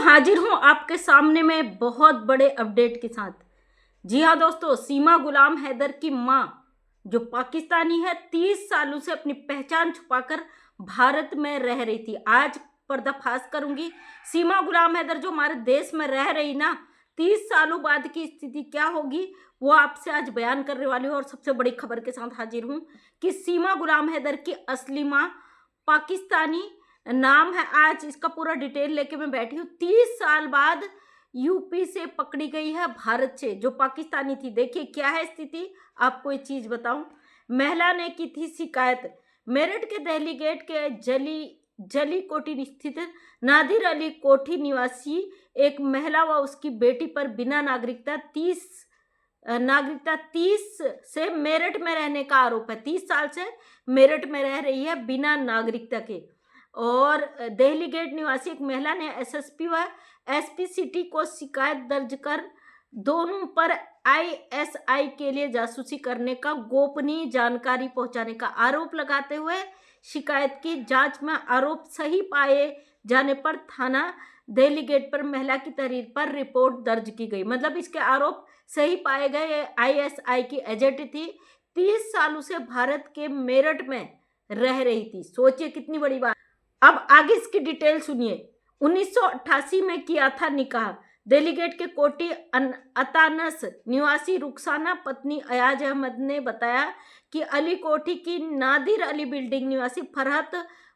हाजिर हूं आपके सामने में बहुत बड़े अपडेट के साथ। जी हाँ दोस्तों, सीमा गुलाम हैदर की मां जो पाकिस्तानी है 30 सालों से अपनी पहचान छुपाकर भारत में रह रही थी। आज पर्दाफाश करूंगी सीमा गुलाम हैदर जो हमारे देश में रह रही ना, 30 सालों बाद की स्थिति क्या होगी वो आपसे आज बयान करने वाली हूँ। और सबसे बड़ी खबर के साथ हाजिर हूँ कि सीमा गुलाम हैदर की असली मां पाकिस्तानी नाम है। आज इसका पूरा डिटेल लेके मैं बैठी हूँ। 30 साल बाद यूपी से पकड़ी गई है भारत से, जो पाकिस्तानी थी। देखिए क्या है स्थिति, आपको एक चीज बताऊं। महिला ने की थी शिकायत। मेरठ के दहली गेट के जली कोठी स्थित नादिर अली कोठी निवासी एक महिला व उसकी बेटी पर बिना नागरिकता 30 से मेरठ में रहने का आरोप है। 30 साल से मेरठ में रह रही है बिना नागरिकता के। और दहली गेट निवासी एक महिला ने एसएसपी व एसपी सिटी को शिकायत दर्ज कर दोनों पर आईएसआई के लिए जासूसी करने का गोपनीय जानकारी पहुंचाने का आरोप लगाते हुए शिकायत की जांच में आरोप सही पाए जाने पर थाना दहली गेट पर महिला की तहरीर पर रिपोर्ट दर्ज की गई। मतलब इसके आरोप सही पाए गए। आईएसआई की एजेंट थी, 30 सालों से भारत के मेरठ में रह रही थी। सोचिए कितनी बड़ी बात। अब आगे इसकी डिटेल सुनिए। 1988 में किया था निकाह। दिल्ली गेट के कोटी अतानस निवासी रुखसाना पत्नी अयाज अहमद ने बताया कि अली कोठी की नादिर अली बिल्डिंग निवासी फरहत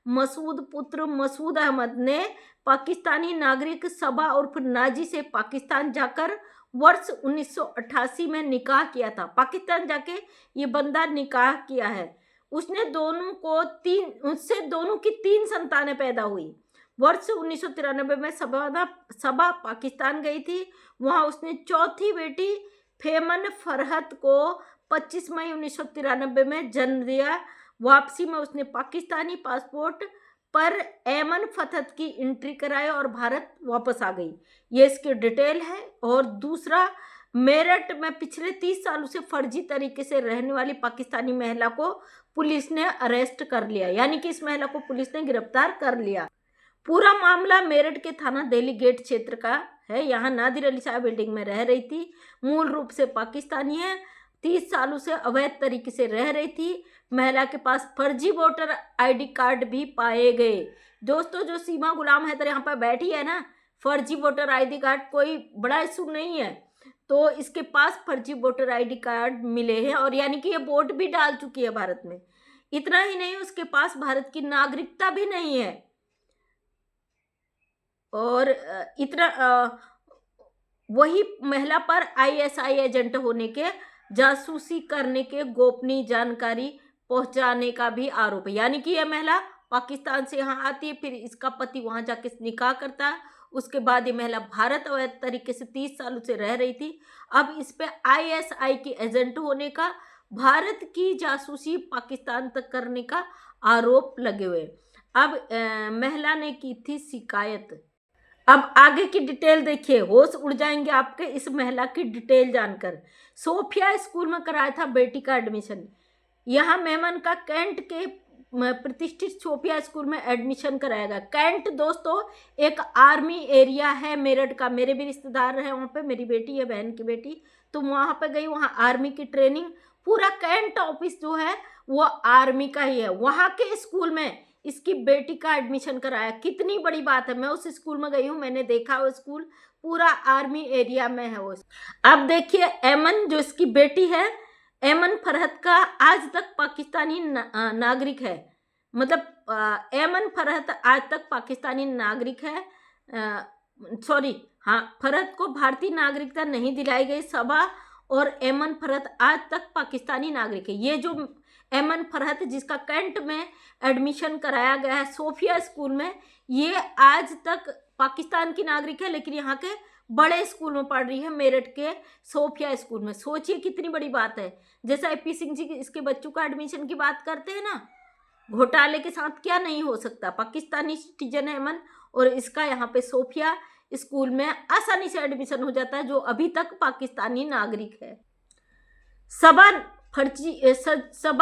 मसूद पुत्र मसूद अहमद ने पाकिस्तानी नागरिक सबा उर्फ नाजी से पाकिस्तान जाकर वर्ष 1988 में निकाह किया था। पाकिस्तान जाके ये बंदा निकाह किया है। उससे दोनों की 3 संतानें पैदा हुई। वर्ष 1993 में सबा पाकिस्तान गई थी। वहां उसने चौथी बेटी फेमन फरहत को 25 मई 1993 में जन्म दिया। वापसी में उसने पाकिस्तानी पासपोर्ट पर ऐमन फतहत की एंट्री कराई और भारत वापस आ गई। ये इसकी डिटेल है। और दूसरा, मेरठ में पिछले 30 सालों से फर्जी तरीके से रहने वाली पाकिस्तानी महिला को पुलिस ने अरेस्ट कर लिया, यानी कि इस महिला को पुलिस ने गिरफ्तार कर लिया। पूरा मामला मेरठ के थाना दिल्ली गेट क्षेत्र का है। यहाँ नादिर अली साहब बिल्डिंग में रह रही थी। मूल रूप से पाकिस्तानी है। 30 सालों से अवैध तरीके से रह रही थी। महिला के पास फर्जी वोटर आईडी कार्ड भी पाए गए। दोस्तों, जो सीमा गुलाम हैदर यहाँ पर बैठी है ना, फर्जी वोटर आईडी कार्ड कोई बड़ा इशू नहीं है। तो इसके पास फर्जी वोटर आईडी कार्ड मिले हैं और यानी कि ये वोट भी डाल चुकी है भारत में। इतना ही नहीं, उसके पास भारत की नागरिकता भी नहीं है। और वही महिला पर आईएसआई एजेंट होने के, जासूसी करने के, गोपनीय जानकारी पहुंचाने का भी आरोप है। यानी कि यह महिला पाकिस्तान से यहाँ आती है, फिर इसका पति वहां जाके निकाह करता है। उसके बाद ये महिला भारत अवैध तरीके से 30 सालों से रह रही थी। अब इस पे आईएसआई की एजेंट होने का, भारत की जासूसी पाकिस्तान तक करने का आरोप लगे हुए। अब महिला ने की थी शिकायत। अब आगे की डिटेल देखिए, होश उड़ जाएंगे आपके इस महिला की डिटेल जानकर। सोफिया स्कूल में कराया था बेटी का एडमिशन। यहाँ मेमन का कैंट के प्रतिष्ठित सोफिया स्कूल में एडमिशन कराया गया। कैंट दोस्तों एक आर्मी एरिया है मेरठ का। मेरे भी रिश्तेदार हैं वहाँ पे, मेरी बेटी है, बहन की बेटी, तो वहाँ पे गई। वहाँ आर्मी की ट्रेनिंग, पूरा कैंट ऑफिस जो है वो आर्मी का ही है। वहाँ के स्कूल में इसकी बेटी का एडमिशन कराया। कितनी बड़ी बात है। मैं उस स्कूल में गई हूँ, मैंने देखा वो स्कूल पूरा आर्मी एरिया में है वो। अब देखिए, ऐमन जो इसकी बेटी है, ऐमन फरहत का आज तक पाकिस्तानी नागरिक है। मतलब ऐमन फरहत आज तक पाकिस्तानी नागरिक है। फरहत को भारतीय नागरिकता नहीं दिलाई गई। सबा और ऐमन फरहत आज तक पाकिस्तानी नागरिक है। ये जो ऐमन फरहत जिसका कैंट में एडमिशन कराया गया है सोफिया स्कूल में, ये आज तक पाकिस्तान की नागरिक है, लेकिन यहाँ के बड़े स्कूल में पढ़ रही है, मेरठ के सोफिया स्कूल में। सोचिए कितनी बड़ी बात है। जैसा एपी सिंह जी इसके बच्चों का एडमिशन की बात करते हैं ना, घोटाले के साथ क्या नहीं हो सकता। पाकिस्तानी सिटीजन है ऐमन, और इसका यहाँ पे सोफिया स्कूल में आसानी से एडमिशन हो जाता है, जो अभी तक पाकिस्तानी नागरिक है। सबा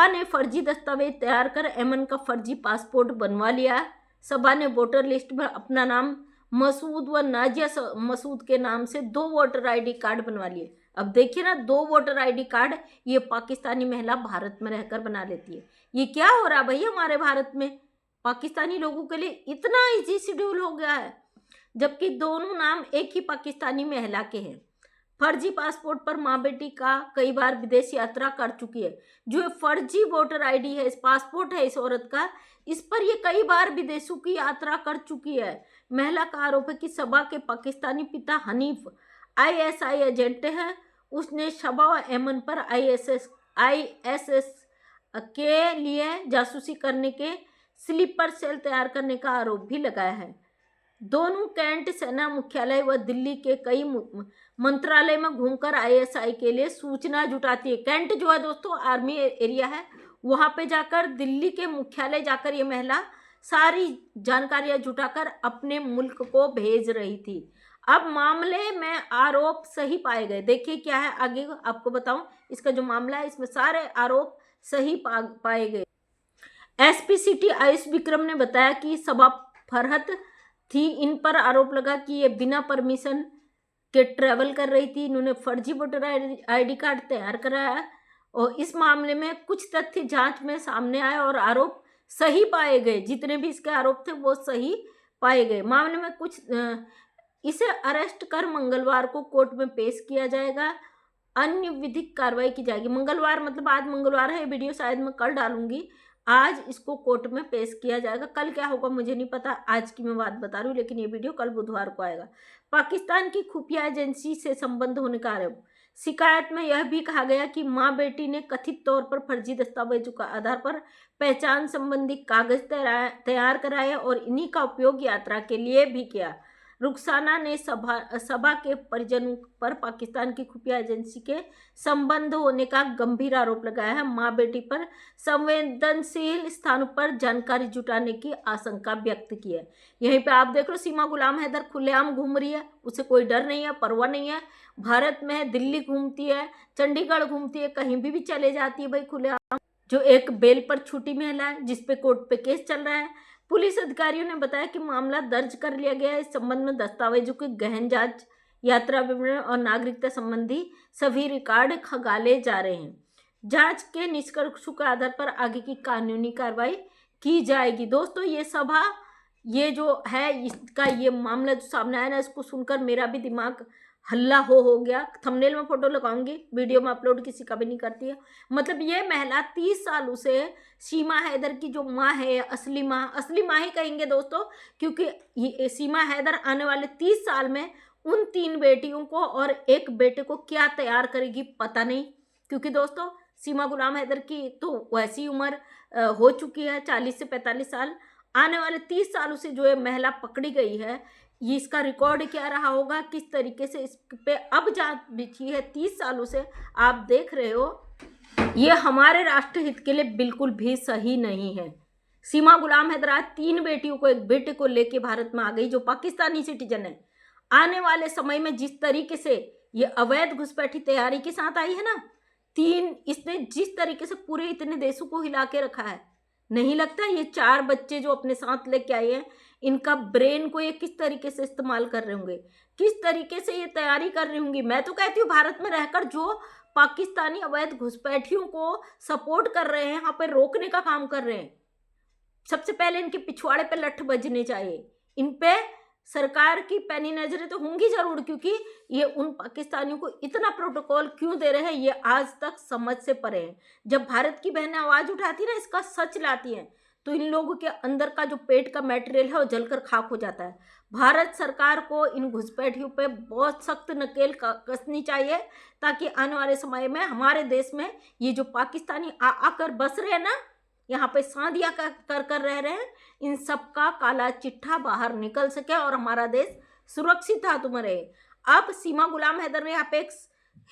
ने फर्जी दस्तावेज तैयार कर ऐमन का फर्जी पासपोर्ट बनवा लिया। सबा ने वोटर लिस्ट में अपना नाम मसूद व नाजिया मसूद के नाम से 2 वोटर आईडी कार्ड बनवा लिए। अब देखिए ना, 2 वोटर आईडी कार्ड ये पाकिस्तानी महिला भारत में रहकर बना लेती है। ये क्या हो रहा भैया हमारे भारत में? पाकिस्तानी लोगों के लिए इतना इजी शेड्यूल हो गया है, जबकि दोनों नाम एक ही पाकिस्तानी महिला के हैं। फर्जी पासपोर्ट पर माँ बेटी का कई बार विदेश यात्रा कर चुकी है। जो ये फर्जी वोटर आईडी है, इस पासपोर्ट है इस औरत का, इस पर ये कई बार विदेशों की यात्रा कर चुकी है। महिला का आरोप है कि सबा के पाकिस्तानी पिता हनीफ आईएसआई एजेंट है। उसने शबा व एमन पर आईएसएस के लिए जासूसी करने के स्लीपर सेल तैयार करने का आरोप भी लगाया है। दोनों कैंट सेना मुख्यालय व दिल्ली के कई मंत्रालय में घूमकर आईएसआई के लिए सूचना जुटाती है। कैंट जो है दोस्तों आर्मी एरिया है, वहां पे जाकर दिल्ली के मुख्यालय जाकर ये महिला सारी जानकारियां जुटाकर अपने मुल्क को भेज रही थी। अब मामले में आरोप सही पाए गए। देखिए क्या है आगे आपको बताऊं। इसका जो मामला है इसमें सारे आरोप सही पाए गए। एसपी सिटी आयुष विक्रम ने बताया कि सबा फरहत थी। इन पर आरोप लगा कि ये बिना परमिशन के ट्रैवल कर रही थी। इन्होंने फर्जी वोटर आईडी कार्ड तैयार कराया और इस मामले में कुछ तथ्य जांच में सामने आए और आरोप सही पाए गए। जितने भी इसके आरोप थे वो सही पाए गए। मामले में कुछ इसे अरेस्ट कर मंगलवार को कोर्ट में पेश किया जाएगा। अन्य विधिक कार्रवाई की जाएगी। मंगलवार मतलब आज मंगलवार है, ये वीडियो शायद मैं कल डालूंगी। आज इसको कोर्ट में पेश किया जाएगा। कल क्या होगा मुझे नहीं पता, आज की मैं बात बता रही हूँ, लेकिन ये वीडियो कल बुधवार को आएगा। पाकिस्तान की खुफिया एजेंसी से संबंध होने का आरोप। शिकायत में यह भी कहा गया कि मां बेटी ने कथित तौर पर फर्जी दस्तावेजों का आधार पर पहचान संबंधी कागज तैयार कराए और इन्हीं का उपयोग यात्रा के लिए भी किया। रुखसाना ने सबा के परिजनों पर पाकिस्तान की खुफिया एजेंसी के संबंध होने का गंभीर आरोप लगाया है। मां बेटी पर संवेदनशील स्थानों पर जानकारी जुटाने की आशंका व्यक्त की है। यहीं पे आप देख लो सीमा गुलाम हैदर खुलेआम घूम रही है, उसे कोई डर नहीं है, परवाह नहीं है। भारत में है, दिल्ली घूमती है, चंडीगढ़ घूमती है, कहीं भी चले जाती है भाई खुलेआम। जो एक बेल पर छूटी महिला है जिसपे कोर्ट पे केस चल रहा है। पुलिस अधिकारियों ने बताया कि मामला दर्ज कर लिया गया है। इस संबंध में दस्तावेजों की गहन जांच, यात्रा विवरण और नागरिकता संबंधी सभी रिकॉर्ड खंगाले जा रहे हैं। जांच के निष्कर्षों के आधार पर आगे की कानूनी कार्रवाई की जाएगी। दोस्तों ये सभा, ये जो है इसका ये मामला जो सामने आया ना, इसको सुनकर मेरा भी दिमाग हल्ला हो गया। थंबनेल में फोटो लगाऊंगी, वीडियो में अपलोड किसी का भी नहीं करती है। मतलब ये महिला 30 सालों से सीमा हैदर की जो माँ है, असली माँ ही कहेंगे दोस्तों, क्योंकि ये सीमा हैदर आने वाले 30 साल में उन 3 बेटियों को और एक बेटे को क्या तैयार करेगी पता नहीं। क्योंकि दोस्तों सीमा गुलाम हैदर की तो वैसी उम्र हो चुकी है 40 से 45 साल। आने वाले 30 सालों से जो ये महिला पकड़ी गई है, ये इसका रिकॉर्ड क्या रहा होगा, किस तरीके से इस पे अब जांच बिछी है 30 सालों से। आप देख रहे हो ये हमारे राष्ट्रहित के लिए बिल्कुल भी सही नहीं है। सीमा गुलाम हैदर आज 3 बेटियों को, एक बेटे को लेके भारत में आ गई जो पाकिस्तानी सिटीजन है। आने वाले समय में जिस तरीके से ये अवैध घुसपैठी तैयारी के साथ आई है ना, इसने जिस तरीके से पूरे इतने देशों को हिला के रखा है, नहीं लगता ये 4 बच्चे जो अपने साथ लेके आए हैं, इनका ब्रेन को ये किस तरीके से इस्तेमाल कर रहे होंगे, किस तरीके से ये तैयारी कर रही होंगी। मैं तो कहती हूँ भारत में रहकर जो पाकिस्तानी अवैध घुसपैठियों को सपोर्ट कर रहे हैं, यहाँ पे रोकने का काम कर रहे हैं, सबसे पहले इनके पिछवाड़े पे लठ बजने चाहिए। इन पे सरकार की पैनी नजरें तो होंगी जरूर, क्योंकि ये उन पाकिस्तानियों को इतना प्रोटोकॉल क्यों दे रहे हैं ये आज तक समझ से परे हैं। जब भारत की बहनें आवाज उठाती ना, इसका सच लाती हैं, तो इन लोगों के अंदर का जो पेट का मटेरियल है वो जलकर खाक हो जाता है। भारत सरकार को इन घुसपैठियों पे बहुत सख्त नकेल कसनी चाहिए, ताकि आने वाले समय में हमारे देश में ये जो पाकिस्तानी आकर बस रहे हैं ना, यहाँ पे शादियाँ कर रह रहे हैं, इन सब का काला चिट्ठा बाहर निकल सके और हमारा देश सुरक्षित हाथों में रहे। अब सीमा गुलाम हैदर ने यहाँ पे एक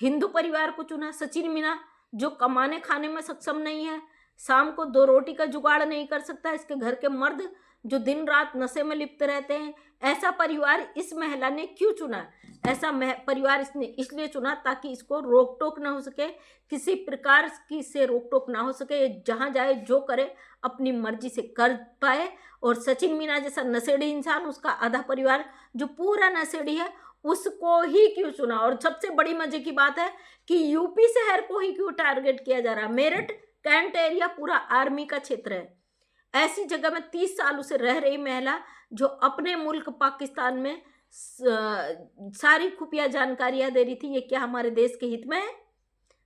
हिंदू परिवार को चुना, सचिन मीना, जो कमाने खाने में सक्षम नहीं है, शाम को 2 रोटी का जुगाड़ नहीं कर सकता, इसके घर के मर्द जो दिन रात नशे में लिप्त रहते हैं, ऐसा परिवार इस महिला ने क्यों चुना? ऐसा परिवार इसने इसलिए चुना ताकि इसको रोक टोक ना हो सके, किसी प्रकार की से रोक टोक ना हो सके, ये जहाँ जाए जो करे अपनी मर्जी से कर पाए। और सचिन मीना जैसा नशेड़ी इंसान, उसका आधा परिवार जो पूरा नशेड़ी है, उसको ही क्यों चुना। और सबसे बड़ी मजे की बात है कि यूपी शहर को ही क्यों टारगेट किया जा रहा है। मेरठ कैंट एरिया पूरा आर्मी का क्षेत्र है। ऐसी जगह में 30 सालों से रह रही महिला जो अपने मुल्क पाकिस्तान में सारी खुफिया जानकारियां दे रही थी, ये क्या हमारे देश के हित में है।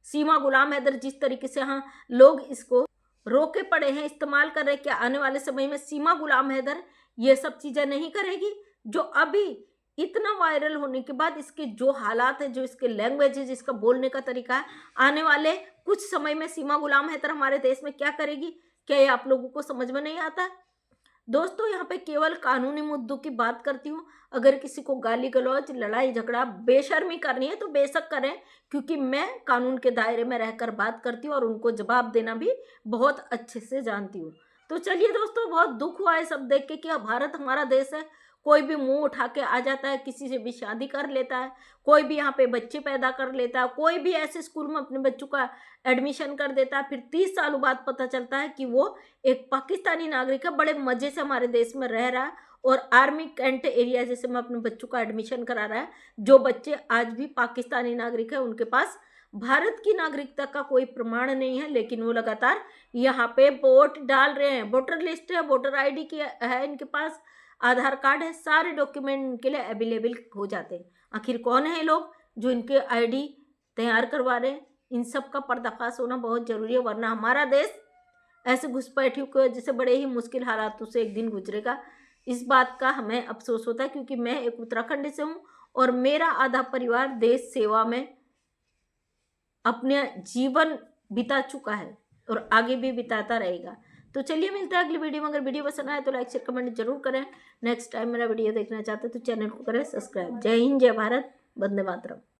सीमा गुलाम हैदर जिस तरीके से हाँ लोग इसको रोके पड़े हैं, इस्तेमाल कर रहे हैं, क्या आने वाले समय में सीमा गुलाम हैदर ये सब चीजें नहीं करेगी। जो अभी इतना वायरल होने के बाद इसके जो हालात है, जो इसके लैंग्वेज है, जिसका बोलने का तरीका है, आने वाले कुछ समय में सीमा गुलाम हैदर हमारे देश में क्या करेगी, क्या ये आप लोगों को समझ में नहीं आता। दोस्तों यहाँ पे केवल कानूनी मुद्दों की बात करती हूँ। अगर किसी को गाली गलौज, लड़ाई झगड़ा, बेशर्मी करनी है तो बेशक करें, क्योंकि मैं कानून के दायरे में रहकर बात करती हूँ और उनको जवाब देना भी बहुत अच्छे से जानती हूँ। तो चलिए दोस्तों, बहुत दुख हुआ है सब देख के कि भारत हमारा देश है, कोई भी मुंह उठा के आ जाता है, किसी से भी शादी कर लेता है, कोई भी यहाँ पे बच्चे पैदा कर लेता है, कोई भी ऐसे स्कूल में अपने बच्चों का एडमिशन कर देता है, फिर 30 सालों बाद पता चलता है कि वो एक पाकिस्तानी नागरिक है, बड़े मजे से हमारे देश में रह रहा है और आर्मी कैंट एरिया जैसे में अपने बच्चों का एडमिशन करा रहा है। जो बच्चे आज भी पाकिस्तानी नागरिक है, उनके पास भारत की नागरिकता का कोई प्रमाण नहीं है, लेकिन वो लगातार यहाँ पे वोट डाल रहे हैं। वोटर लिस्ट है, वोटर ID की है इनके पास, आधार कार्ड है, सारे डॉक्यूमेंट इनके लिए अवेलेबल हो जाते हैं। आखिर कौन है लोग जो इनके ID तैयार करवा रहे हैं। इन सब का पर्दाफाश होना बहुत जरूरी है, वरना हमारा देश ऐसे घुसपैठियों की वजह से बड़े ही मुश्किल हालातों से एक दिन गुजरेगा। इस बात का हमें अफसोस होता है, क्योंकि मैं एक उत्तराखंड से हूँ और मेरा आधा परिवार देश सेवा में अपने जीवन बिता चुका है और आगे भी बिताता रहेगा। तो चलिए मिलते हैं अगली वीडियो में। अगर वीडियो पसंद आए तो लाइक शेयर कमेंट जरूर करें। नेक्स्ट टाइम मेरा वीडियो देखना चाहते हैं तो चैनल को करें सब्सक्राइब। जय हिंद, जय भारत, वंदे मातरम।